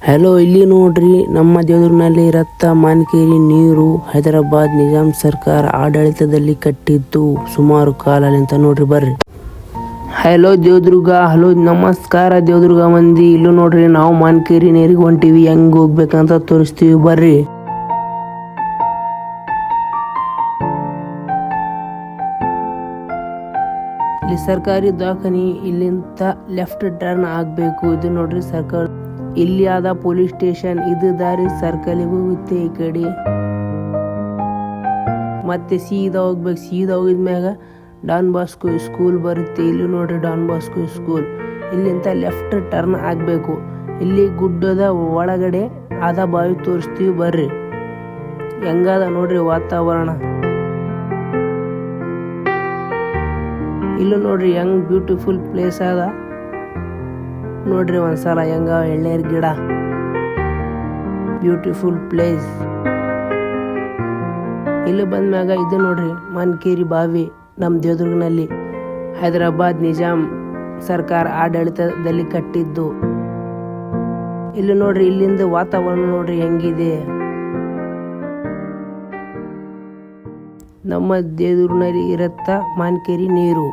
Hello, ಇಲ್ಲಿ ನೋಡ್ರಿ ನಮ್ಮ ದೇವದುರ್ಗನಲ್ಲಿ ಇರತ್ತ ಮಾನ್ಕೇರಿ ನೀರು ಹೈದರಾಬಾದ್ ನಿಜಾಮ್ ಸರ್ಕಾರ ಆಡಳಿತದಲ್ಲಿ ಕಟ್ಟಿದ್ದು ಸುಮಾರು ಕಾಲದಿಂದ ನೋಡ್ರಿ ಬರ್ರಿ. ಹಲೋ ದೇವದುರ್ಗ, ಹಲೋ ನಮಸ್ಕಾರ ದೇವದುರ್ಗ ಮಂದಿ. ಇಲ್ಲೂ ನೋಡ್ರಿ ನಾವು ಮಾನ್ಕೇರಿ ನೀರಿಗೆ ಹೊಂಟಿವಿ, ಹೆಂಗ್ ಹೋಗ್ಬೇಕಂತ ತೋರಿಸ್ತೀವಿ ಬರ್ರಿ. ಇಲ್ಲಿ ಸರ್ಕಾರಿ ದವಾಖಾನಿ, ಇಲ್ಲಿಂದ ಲೆಫ್ಟ್ ಟರ್ನ್ ಆಗ್ಬೇಕು. ಇದು ನೋಡ್ರಿ ಸರ್ಕಾರ, ಇಲ್ಲಿ ಆದ ಪೊಲೀಸ್ ಸ್ಟೇಷನ್. ಇದು ದಾರಿ ಸರ್ಕಲಿಗೆ ಹೋಗುತ್ತೆ ಈ ಕಡೆ, ಮತ್ತೆ ಸೀದಾ ಹೋಗ್ಬೇಕು. ಸೀದಾ ಹೋಗಿದ್ಮ್ಯಾಗ ಡಾನ್ ಬಾಸ್ಕೋ ಸ್ಕೂಲ್ ಬರುತ್ತೆ. ಇಲ್ಲಿ ನೋಡ್ರಿ ಡಾನ್ ಬಾಸ್ಕೋ ಸ್ಕೂಲ್. ಇಲ್ಲಿಂದ ಲೆಫ್ಟ್ ಟರ್ನ್ ಆಗ್ಬೇಕು. ಇಲ್ಲಿ ಗುಡ್ಡದ ಒಳಗಡೆ ಆದ ಬಾವಿ ತೋರಿಸ್ತೀವಿ ಬರ್ರಿ. ಹೆಂಗದ ನೋಡ್ರಿ ವಾತಾವರಣ. ಇಲ್ಲಿ ನೋಡ್ರಿ ಹೆಂಗ್ ಬ್ಯೂಟಿಫುಲ್ ಪ್ಲೇಸ್ ಅದ ನೋಡ್ರಿ. ಒಂದ್ಸಲ ಹೆಂಗ ಎಳ್ನೀರ್ ಗಿಡ, ಬ್ಯೂಟಿಫುಲ್ ಪ್ಲೇಸ್. ಇಲ್ಲಿ ಬಂದ್ಮ್ಯಾಗ ಇದು ನೋಡ್ರಿ ಮಾನ್ಕೇರಿ ಬಾವಿ, ನಮ್ಮ ದೇವದುರ್ಗನಲ್ಲಿ ಹೈದರಾಬಾದ್ ನಿಜಾಮ್ ಸರ್ಕಾರ ಆಡಳಿತದಲ್ಲಿ ಕಟ್ಟಿದ್ದು. ಇಲ್ಲಿ ನೋಡ್ರಿ ಇಲ್ಲಿಂದ ವಾತಾವರಣ ನೋಡ್ರಿ ಹೆಂಗಿದೆ. ನಮ್ಮ ದೇವದುರ್ಗನಲ್ಲಿ ಇರತ್ತ ಮಾನ್ಕೇರಿ ನೀರು.